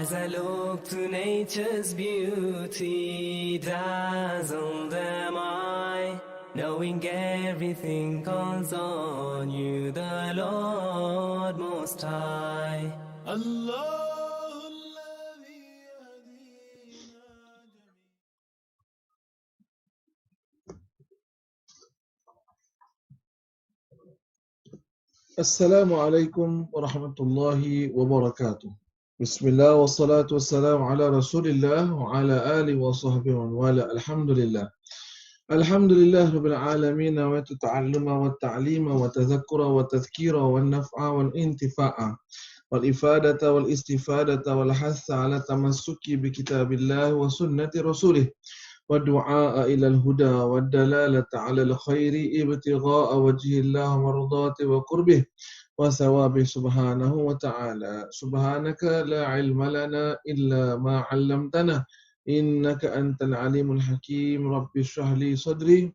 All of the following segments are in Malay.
As I look to nature's beauty, dazzled am I, knowing everything calls on you, the Lord Most High. Assalamualaikum warahmatullahi wabarakatuh. Bismillah wassalatu wassalamu ala rasulillah wa ala alihi wa sahbihi wa wala. Alhamdulillah. Alhamdulillah rabbil alamin wa ta'alluma wa ta'lima wa tadhakkura wa tadhkira wa naf'a wa intifa'a wal ifadata wal istifadata wal hassa ala tamassuki bi kitabillah wa sunnati rasulih wa du'a ila al-huda wa dalalata ala al-khairi ibtigha'a wajhillah mardati wa qurbih wa thawabi subhanahu wa ta'ala. Subhanaka la ilma lana illa ma 'allamtana innaka antal alimul hakim. Rabbi shrah li sadri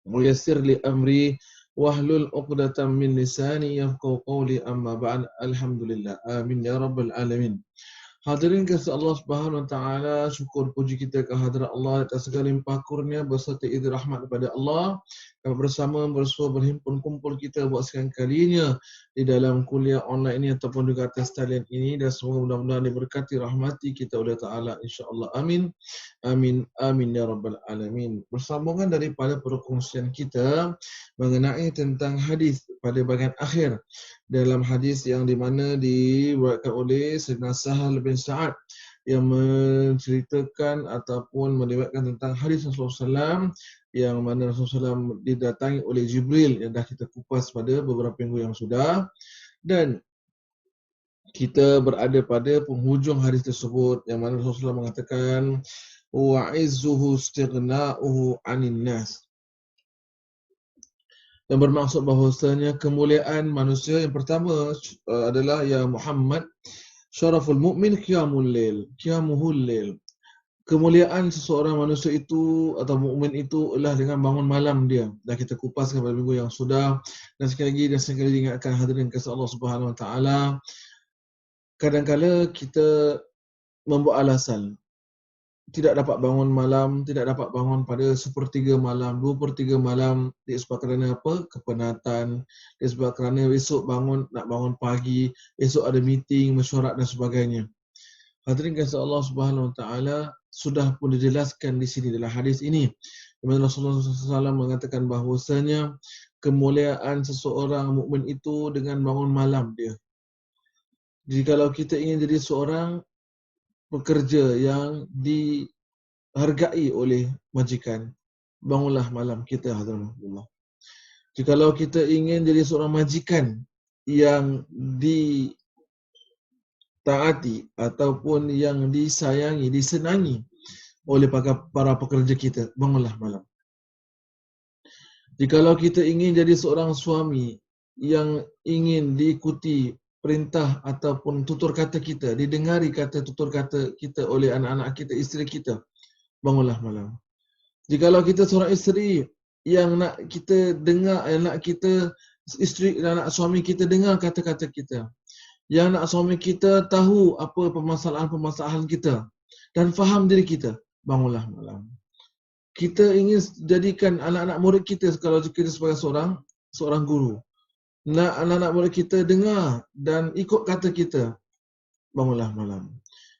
wa yassir li amri wahlul 'uqdatam min lisani yafqahu qawli, amma ba'd. Alhamdulillah, amin ya rabbal alamin. Hadirin kasih Allah Subhanahu wa taala, syukur puji kita kehadrat Allah atas segala limpah kurnia berserta izin rahmat daripada Allah. Bersama bersua berhimpun kumpul kita buat sekian kalinya di dalam kuliah online ini ataupun juga atas talian ini, dan semoga mudah-mudahan diberkati rahmati kita oleh Taala insya-Allah. Amin. Amin amin ya rabbal alamin. Bersambungan daripada perkongsian kita mengenai tentang hadis pada bahagian akhir, dalam hadis yang di mana diriwayatkan oleh Sayyidina Sahal bin Sa'ad yang menceritakan ataupun meriwayatkan tentang hadis Rasulullah SAW, yang mana Rasulullah SAW didatangi oleh Jibril, yang dah kita kupas pada beberapa minggu yang sudah, dan kita berada pada penghujung hadis tersebut yang mana Rasulullah mengatakan wa'izzuhu istighna'uhu 'anil nas, yang bermaksud bahawasanya kemuliaan manusia yang pertama adalah ya Muhammad, syaraful mu'min qiyamuhul lail. Kemuliaan seseorang manusia itu atau mukmin itu adalah dengan bangun malam dia. Dah kita kupaskan pada minggu yang sudah, dan sekali lagi diingatkan hadirin kasih Allah Subhanahu wa taala, kadang-kala kita membuat alasan tidak dapat bangun malam, tidak dapat bangun pada 1/3 malam, 2/3 malam, disebab kerana apa? Kepenatan, disebab kerana esok nak bangun pagi, esok ada meeting, mesyuarat dan sebagainya. Hadirin kasih Allah Subhanahu wa taala, sudah pun dijelaskan di sini dalam hadis ini, di mana Rasulullah SAW mengatakan bahawasanya kemuliaan seseorang mukmin itu dengan bangun malam dia. Jadi kalau kita ingin jadi seorang pekerja yang dihargai oleh majikan, bangunlah malam kita, hadirin. Jikalau kita ingin jadi seorang majikan yang ditaati ataupun yang disayangi, disenangi oleh para pekerja kita, bangunlah malam. Jikalau kita ingin jadi seorang suami yang ingin diikuti perintah ataupun tutur kata kita, didengari tutur kata kita oleh anak-anak kita, isteri kita, bangunlah malam. Jikalau kita seorang isteri yang nak kita dengar, nak kita isteri dan anak suami kita dengar kata-kata kita, yang nak suami kita tahu apa permasalahan kita dan faham diri kita, bangunlah malam. Kita ingin jadikan anak-anak murid kita, kalau kita sebagai seorang guru, nak anak-anak murid kita dengar dan ikut kata kita, bangunlah malam.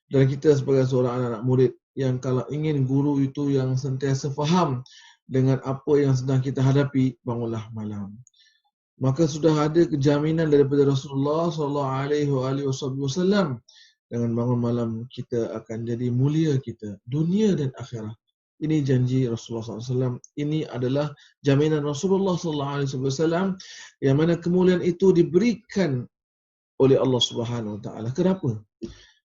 Dan kita sebagai seorang anak-anak murid yang kalau ingin guru itu yang sentiasa faham dengan apa yang sedang kita hadapi, bangunlah malam. Maka sudah ada jaminan daripada Rasulullah sallallahu alaihi wasallam dengan bangun malam kita akan jadi mulia kita dunia dan akhirat. Ini janji Rasulullah SAW. Ini adalah jaminan Rasulullah SAW yang mana kemuliaan itu diberikan oleh Allah Subhanahu Wa Taala. Kenapa?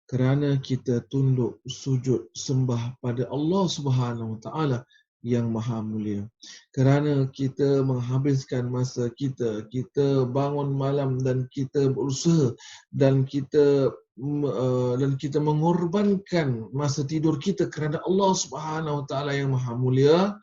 Kerana kita tunduk sujud sembah pada Allah Subhanahu Wa Taala yang maha mulia. Kerana kita menghabiskan masa kita, kita bangun malam dan kita berusaha dan kita mengorbankan masa tidur kita kerana Allah Subhanahu Wa Taala yang maha mulia,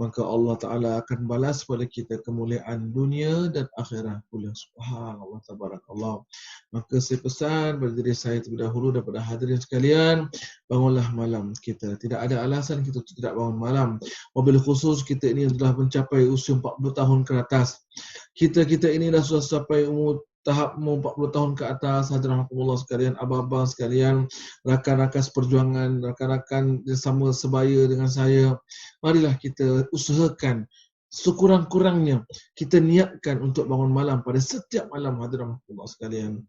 maka Allah Ta'ala akan balas pada kita kemuliaan dunia dan akhirat pula. Subhanallah, tabarakallah. Maka saya pesan pada diri saya terlebih dahulu daripada hadirin sekalian, bangunlah malam kita. Tidak ada alasan kita tidak bangun malam. Wabil khusus kita ini telah mencapai usia 40 tahun ke atas. Kita ini dah sudah sampai tahap 40 tahun ke atas. Hadirin rahimakumullah sekalian, abang-abang sekalian, rakan-rakan seperjuangan, rakan-rakan sama sebaya dengan saya, marilah kita usahakan sekurang-kurangnya kita niatkan untuk bangun malam pada setiap malam. Hadirin rahimakumullah sekalian,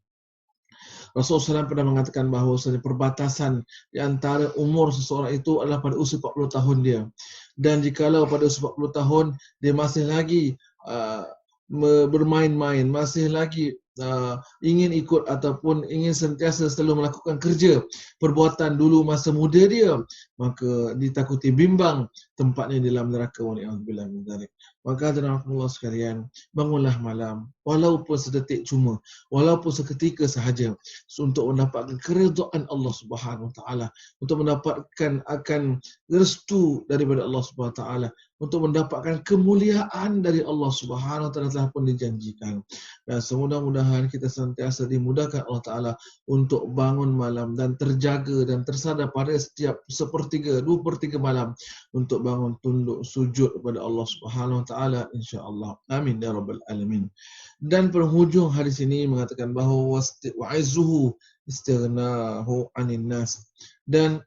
Rasulullah SAW pernah mengatakan bahawa perbatasan di antara umur seseorang itu adalah pada usia 40 tahun dia. Dan jikalau pada usia 40 tahun dia masih lagi bermain-main, masih lagi ingin ikut ataupun ingin sentiasa selalu melakukan kerja perbuatan dulu masa muda dia, maka ditakuti bimbang tempatnya di dalam neraka. Waliyahzubillah min dzalik. Maka hadirin sekalian, bangunlah malam walaupun sedetik cuma, walaupun seketika sahaja, untuk mendapatkan keridhaan Allah Subhanahu Wa Taala, untuk mendapatkan akan restu daripada Allah Subhanahu Wa Taala, untuk mendapatkan kemuliaan dari Allah Subhanahu Wa Taala telah pun dijanjikan. Dan semudah-mudahan kita sentiasa dimudahkan Allah Ta'ala untuk bangun malam dan terjaga dan tersadar pada setiap 1/3, 2/3 malam untuk bangun tunduk sujud kepada Allah Subhanahu Wa Ta'ala, insya-Allah. Amin ya rabbal alamin. Dan penghujung hadis ini mengatakan bahawa wa'izzuhu istighnahu 'anil nas. Dan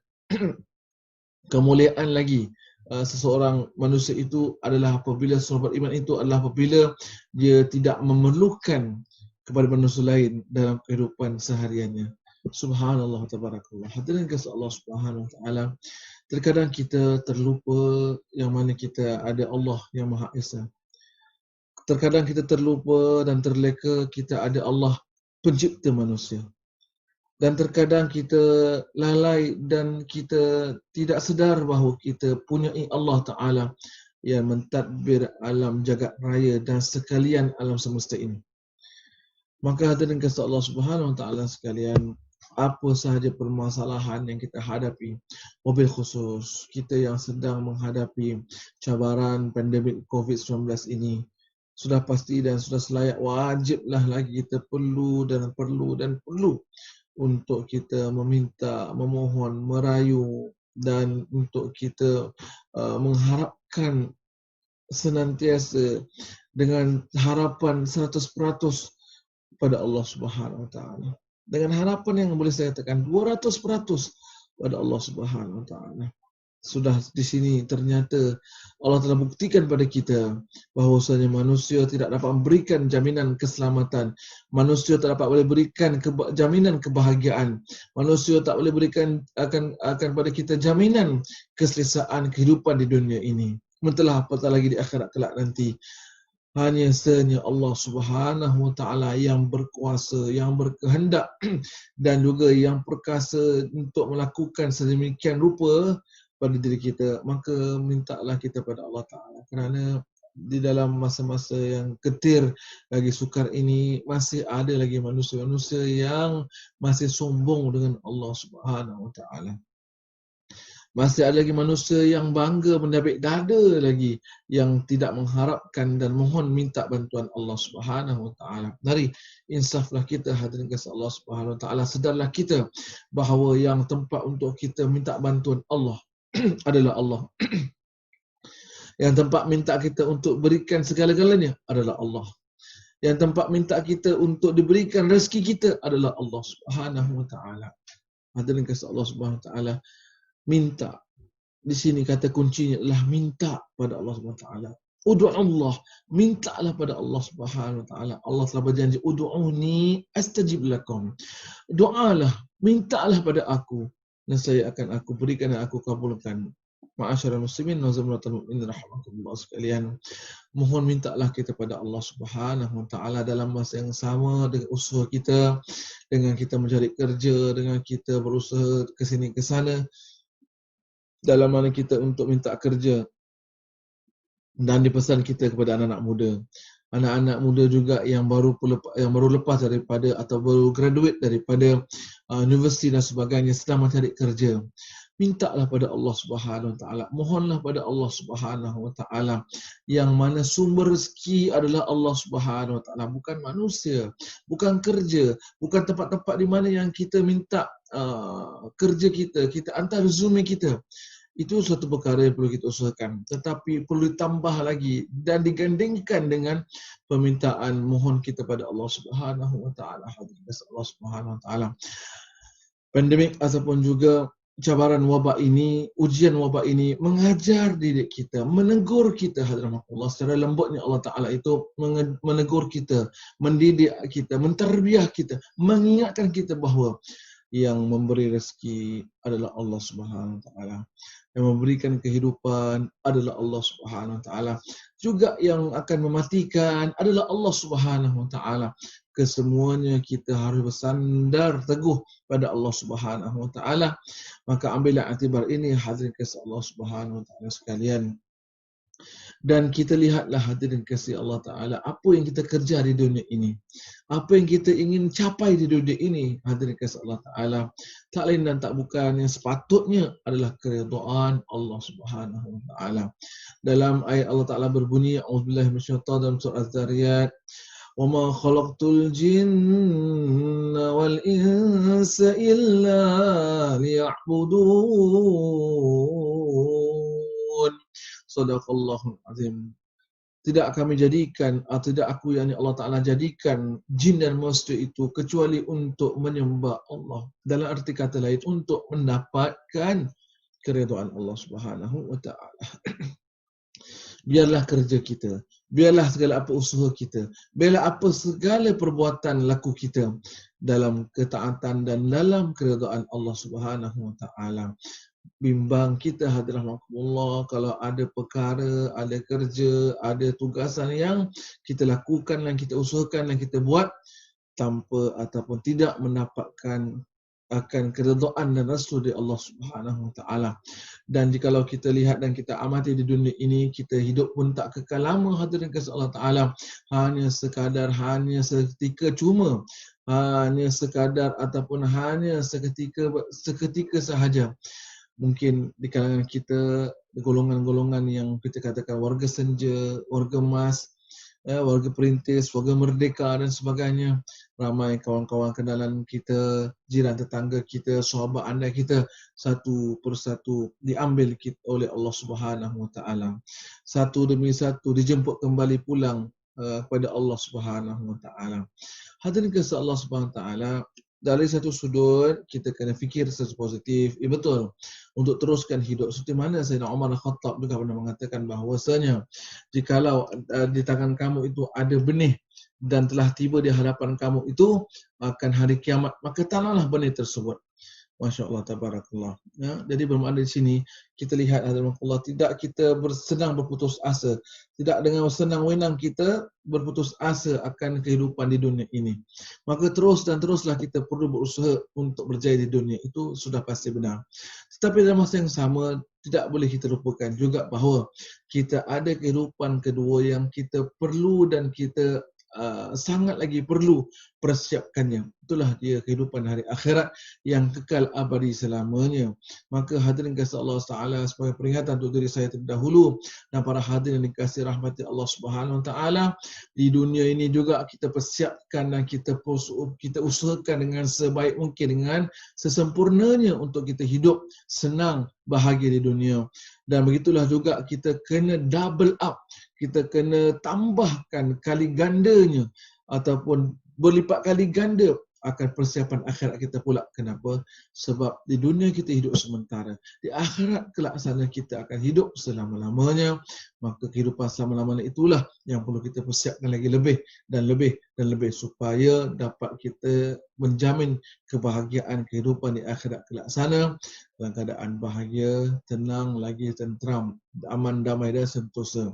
kemuliaan lagi seseorang manusia itu adalah apabila seorang beriman itu adalah apabila dia tidak memerlukan kepada manusia lain dalam kehidupan sehariannya. Subhanallah, tabarakallah. Hadirin kasih Allah Subhanahu Wa Taala, terkadang kita terlupa yang mana kita ada Allah yang Maha Esa. Terkadang kita terlupa dan terleka kita ada Allah pencipta manusia. Dan terkadang kita lalai dan kita tidak sedar bahawa kita punya Allah Ta'ala yang mentadbir alam jagat raya dan sekalian alam semesta ini. Maka hadirin kasih Allah Subhanahu Wa Ta'ala sekalian, apa sahaja permasalahan yang kita hadapi, wabil khusus kita yang sedang menghadapi cabaran pandemik COVID-19 ini, sudah pasti dan sudah selayak wajiblah lagi kita perlu untuk kita meminta, memohon, merayu dan untuk kita mengharapkan senantiasa dengan harapan 100% pada Allah Subhanahu Wa Taala. Dengan harapan yang boleh saya katakan 200% pada Allah Subhanahu Wa Taala. Sudah di sini ternyata Allah telah buktikan pada kita bahawasanya manusia tidak dapat memberikan jaminan keselamatan, manusia tak dapat boleh berikan jaminan kebahagiaan, manusia tak boleh berikan akan pada kita jaminan keselesaan kehidupan di dunia ini. Mentahlah apatah lagi di akhirat kelak nanti. Hanya senya Allah Subhanahu Wa Taala yang berkuasa, yang berkehendak dan juga yang perkasa untuk melakukan sedemikian rupa pada diri kita. Maka mintalah kita pada Allah Ta'ala, kerana di dalam masa-masa yang ketir lagi sukar ini masih ada lagi manusia-manusia yang masih sombong dengan Allah Subhanahu Wa Ta'ala. Masih ada lagi manusia yang bangga mendapik dada lagi, yang tidak mengharapkan dan mohon minta bantuan Allah Subhanahu Wa Taala. Mari insaflah kita, hadirin kasih Allah Subhanahu Wa Taala. Sedarlah kita bahawa yang tempat untuk kita minta bantuan Allah adalah Allah. Yang tempat minta kita untuk berikan segala-galanya adalah Allah. Yang tempat minta kita untuk diberikan rezeki kita adalah Allah Subhanahu Wa Taala. Hadirin kasih Allah Subhanahu Wa Taala, minta. Di sini kata kuncinya adalah minta pada Allah Subhanahu Wa Taala. Ud'ullah, mintalah pada Allah Subhanahu wa taala. Allah telah berjanji, ud'uni astajib lakum. Doalah, mintalah pada aku dan saya akan aku berikan dan aku kabulkan. Ma'asyiral muslimin wa zamratul mu'minin rahimakumullah sekalian. Mohon mintalah kita pada Allah Subhanahu wa taala dalam masa yang sama dengan usaha kita, dengan kita mencari kerja, dengan kita berusaha ke sini ke sana, dalam mana kita untuk minta kerja. Dan dipesan kita kepada anak-anak muda. Anak-anak muda juga yang baru lepas daripada atau baru graduate daripada universiti dan sebagainya sedang mencari kerja. Mintalah pada Allah Subhanahu wa taala. Mohonlah pada Allah Subhanahu wa taala yang mana sumber rezeki adalah Allah Subhanahu wa taala, bukan manusia, bukan kerja, bukan tempat-tempat di mana yang kita minta kerja kita hantar resume kita. Itu suatu perkara yang perlu kita usahakan. Tetapi perlu ditambah lagi dan digandingkan dengan permintaan mohon kita pada Allah Subhanahu wa taala. Hadirin Allah Subhanahu wa taala. Pandemik ataupun juga cabaran wabak ini, ujian wabak ini mengajar diri kita, menegur kita hadirin Allah secara lembutnya. Allah Taala itu menegur kita, mendidik kita, mentarbiah kita, mengingatkan kita bahawa yang memberi rezeki adalah Allah Subhanahu wa taala. Yang memberikan kehidupan adalah Allah Subhanahu wa taala. Juga yang akan mematikan adalah Allah Subhanahu wa taala. Kesemuanya kita harus bersandar teguh pada Allah Subhanahu wa taala. Maka ambillah iktibar ini hadirin kasih Allah Subhanahu wa taala sekalian. Dan kita lihatlah hadirin kasih Allah Ta'ala, apa yang kita kerja di dunia ini, apa yang kita ingin capai di dunia ini, hadirin kasih Allah Ta'ala, tak lain dan tak bukan yang sepatutnya adalah keridhaan Allah Subhanahu Wa Ta'ala. Dalam ayat Allah Ta'ala berbunyi, A'udzubillahi minasyaitonir dalam surah Az-Zariyat, وَمَا خَلَقْتُ الْجِنَّ وَالْإِنسَ إِلَّا لِيَعْبُدُونَ. Sadaqallahul azim. Tidak kami jadikan, atau tidak aku yang Allah Ta'ala jadikan jin dan manusia itu kecuali untuk menyembah Allah. Dalam arti kata lain, untuk mendapatkan keridhaan Allah Subhanahu wa Ta'ala. Biarlah kerja kita, biarlah segala apa usaha kita, biarlah apa segala perbuatan laku kita dalam ketaatan dan dalam keridhaan Allah Subhanahu wa Ta'ala. Bimbang kita hadirin Allah, kalau ada perkara, ada kerja, ada tugasan yang kita lakukan, yang kita usahakan, yang kita buat tanpa ataupun tidak mendapatkan akan keridhaan dan restu dari Allah Subhanahu wa taala. Dan jikalau kita lihat dan kita amati di dunia ini, kita hidup pun tak kekal lama hadirin kasih Allah Taala. Hanya seketika cuma, hanya sekadar ataupun hanya seketika sahaja. Mungkin di kalangan kita, golongan-golongan yang kita katakan warga senja, warga emas, warga perintis, warga merdeka dan sebagainya. Ramai kawan-kawan kenalan kita, jiran tetangga kita, sahabat anda kita, satu persatu diambil oleh Allah Subhanahu Wa Taala. Satu demi satu dijemput kembali pulang kepada Allah Subhanahu Wa Taala. Hadirin kasih Allah Subhanahu Wa Taala, dari satu sudut kita kena fikir secara positif. Betul, untuk teruskan hidup seperti mana Sayyidina Umar Al-Khattab juga pernah mengatakan bahawasanya jikalau di tangan kamu itu ada benih dan telah tiba di hadapan kamu itu akan hari kiamat, maka tanamlah benih tersebut. Masya Allah, tabarakallah. Ya, jadi bermakna di sini kita lihat Allah, tidak kita bersenang berputus asa, tidak dengan senang wenang kita berputus asa akan kehidupan di dunia ini. Maka terus dan teruslah kita perlu berusaha untuk berjaya di dunia, itu sudah pasti benar. Tetapi dalam masa yang sama tidak boleh kita lupakan juga bahawa kita ada kehidupan kedua yang kita perlu dan kita sangat lagi perlu persiapkannya. Itulah dia kehidupan hari akhirat yang kekal abadi selamanya. Maka hadirin kasih Allah Taala, sebagai peringatan untuk diri saya terdahulu dan para hadirin yang dikasihi rahmati Allah Subhanahu Wa Taala, di dunia ini juga kita persiapkan dan kita usahakan dengan sebaik mungkin, dengan sesempurnanya untuk kita hidup senang bahagia di dunia. Dan begitulah juga kita kena double up, kita kena tambahkan kali gandanya ataupun berlipat kali ganda akan persiapan akhirat kita pula. Kenapa? Sebab di dunia kita hidup sementara, di akhirat kelak sana kita akan hidup selama-lamanya. Maka kehidupan selama-lamanya itulah yang perlu kita persiapkan lagi lebih dan lebih dan lebih, supaya dapat kita menjamin kebahagiaan kehidupan di akhirat kelak sana dalam keadaan bahagia, tenang, lagi tenteram, aman, damai dan sentosa.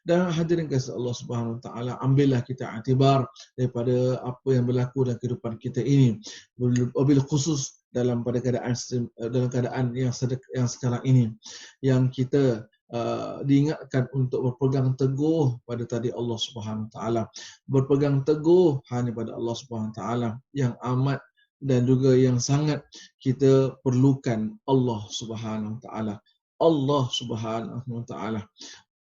Dan hadirin kasih Allah Subhanahu Wa Taala, ambillah kita iktibar daripada apa yang berlaku dalam kehidupan kita ini, wabil khusus dalam keadaan yang sekarang ini, yang kita diingatkan untuk berpegang teguh pada tadi Allah Subhanahu Wa Taala, berpegang teguh hanya pada Allah Subhanahu Wa Taala yang amat dan juga yang sangat kita perlukan, Allah Subhanahu Wa Taala, Allah Subhanahu Wa Taala,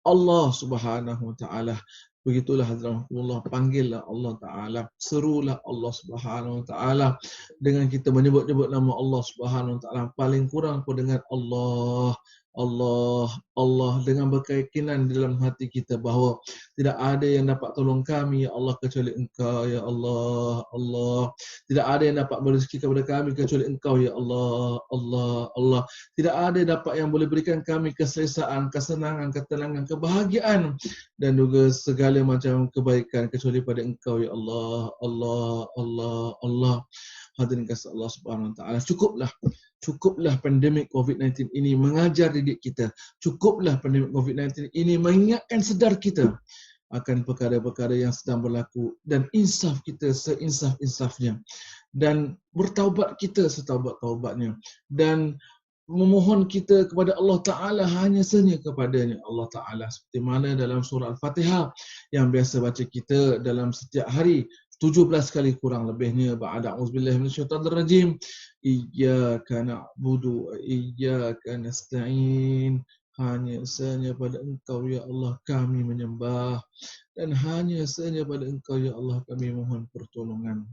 Allah Subhanahu Wa Taala. Begitulah hadiratullah, panggillah Allah Taala, serulah Allah Subhanahu Wa Taala dengan kita menyebut-nyebut nama Allah Subhanahu Wa Taala. Paling kurang pun dengan Allah, Allah, Allah, dengan berkeyakinan di dalam hati kita bahawa tidak ada yang dapat tolong kami ya Allah kecuali Engkau ya Allah, Allah. Tidak ada yang dapat berezeki kepada kami kecuali Engkau ya Allah, Allah, Allah. Tidak ada yang dapat yang boleh berikan kami keselesaan, kesenangan, ketenangan, kebahagiaan dan juga segala macam kebaikan kecuali pada Engkau ya Allah, Allah, Allah, Allah. Hadirin kasih Allah Subhanahu Wa Taala, cukuplah pandemik COVID-19 ini mengajar didik kita. Cukuplah pandemik COVID-19 ini mengingatkan sedar kita akan perkara-perkara yang sedang berlaku, dan insaf kita seinsaf-insafnya, dan bertaubat kita setaubat-taubatnya, dan memohon kita kepada Allah Ta'ala hanya sahaja kepadanya Allah Ta'ala, seperti mana dalam surah Al-Fatihah yang biasa baca kita dalam setiap hari 17 kali kurang lebihnya. Ba'da a'udzubillahi minasyaitanir rajim, iyyaka na'budu wa iyyaka nasta'in, hanya sahaja pada Engkau ya Allah kami menyembah, dan hanya sahaja pada Engkau ya Allah kami mohon pertolongan.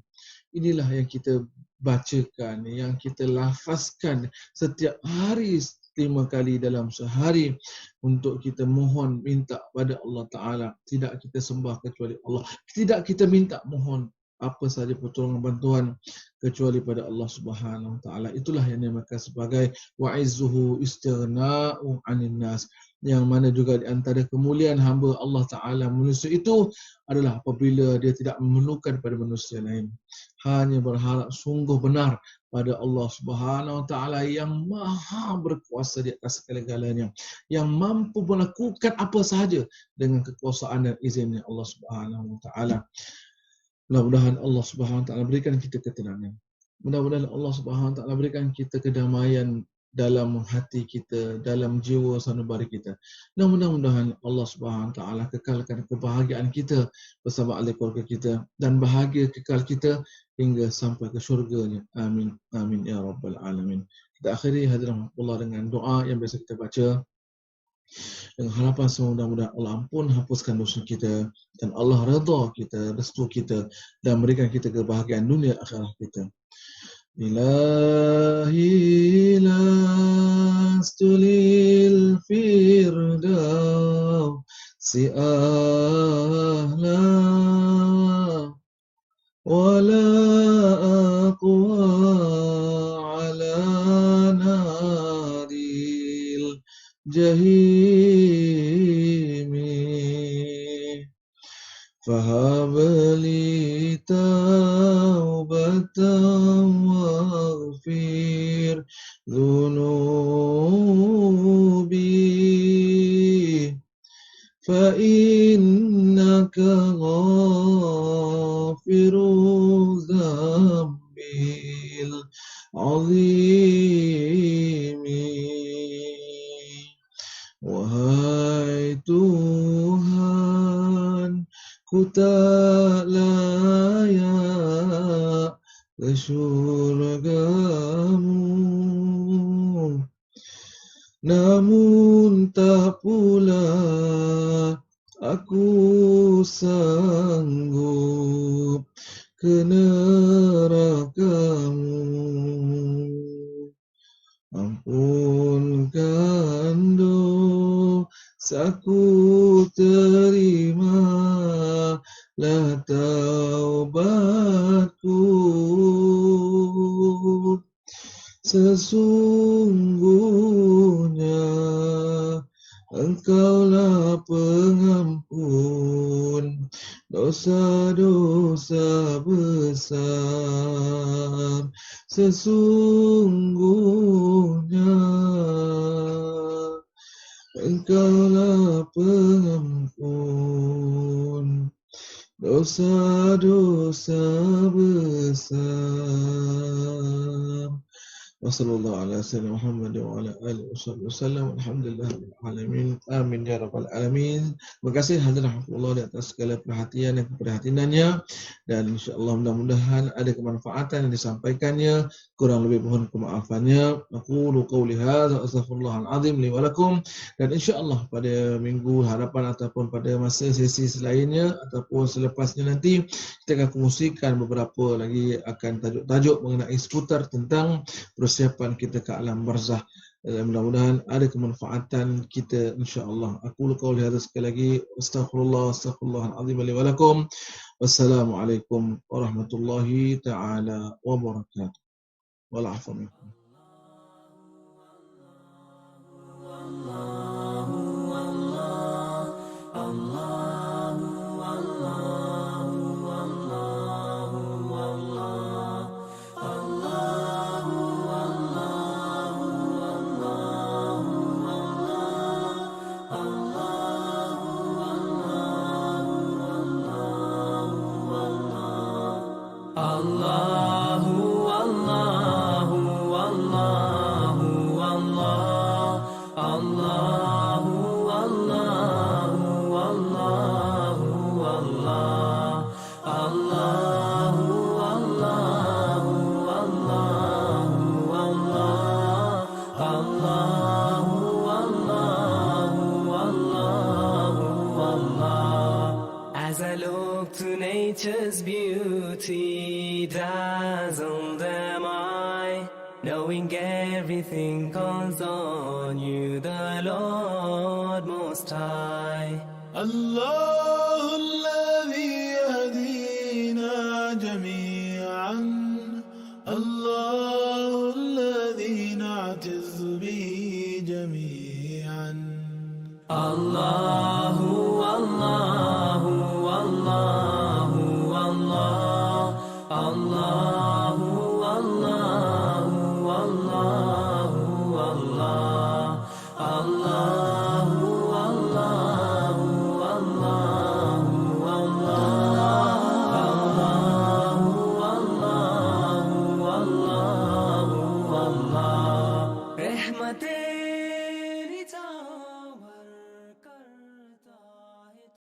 Inilah yang kita bacakan, yang kita lafazkan setiap hari 5 kali dalam sehari untuk kita mohon minta pada Allah Ta'ala. Tidak kita sembah kecuali Allah, tidak kita minta mohon apa sahaja pertolongan bantuan kecuali pada Allah Subhanahu Wa Ta'ala. Itulah yang dinamakan sebagai wa'izzuhu istighna'u 'anil nas, yang mana juga di antara kemuliaan hamba Allah Ta'ala manusia itu adalah apabila dia tidak memerlukan pada manusia lain, hanya berharap sungguh benar pada Allah Subhanahu Wa Ta'ala yang maha berkuasa di atas segala-galanya, yang mampu melakukan apa sahaja dengan kekuasaan dan izinnya Allah Subhanahu Wa Ta'ala. Mudah-mudahan Allah Subhanahu Wa Ta'ala berikan kita ketenangan. Mudah-mudahan Allah Subhanahu Wa Ta'ala berikan kita kedamaian dalam hati kita, dalam jiwa sanubari kita. Dan mudah-mudahan Allah Subhanahu Wa Ta'ala kekalkan kebahagiaan kita bersama ahli keluarga kita, dan bahagia kekal kita hingga sampai ke syurganya. Amin. Amin ya Rabbal Alamin. Kita akhiri hadirin Allah dengan doa yang biasa kita baca, dengan harapan semua mudah-mudahan Allah ampun hapuskan dosa kita, dan Allah redha kita, restu kita, dan berikan kita kebahagiaan dunia akhirat kita. Ilahi lastulil firdausi ahla wala aqwa ala naril jahimi, fahabli taubatan waghfir dhunubi, fa innaka ghafiru dzambil azimi. Wahai Tuhan, ku tak layak ke syurgamu, namun tak pula aku sanggup ke nerakamu. Ampunkan dosaku, terimalah taubatku, Sesungguhnya Engkaulah pengampun dosa-dosa besar. Sesungguhnya Engkaulah pengampun dosa-dosa besar. Wassallallahu ala sayyidina Muhammad wa ala alihi wasallam. Alhamdulillah alamin. Amin ya rabbal alamin. Terima kasih hadirin rahmatullah di atas segala perhatian dan keprihatinannya, dan insyaallah mudah-mudahan ada kemanfaatan yang disampaikannya. Kurang lebih mohon kemaafannya. Aqulu qawli hadza astaghfirullahal azim li wa lakum. Dan insyaallah pada minggu hadapan ataupun pada masa sesi selainnya ataupun selepasnya nanti kita akan kongsikan beberapa lagi akan tajuk-tajuk mengenai seputar tentang persiapan kita ke alam barzah. Mudah-mudahan ada kemanfaatan kita insya-Allah. Aku qauli hadza sekali lagi astaghfirullahal azim li wa lakum. Wassalamualaikum warahmatullahi taala wabarakatuh. Wal afwa minkum. As I look to nature's beauty, dazzled am I, knowing everything calls on you, the Lord Most High. الله الذي يهدينا جميعا، الله الذي نعتز به جميعا. الله الله الله الله الله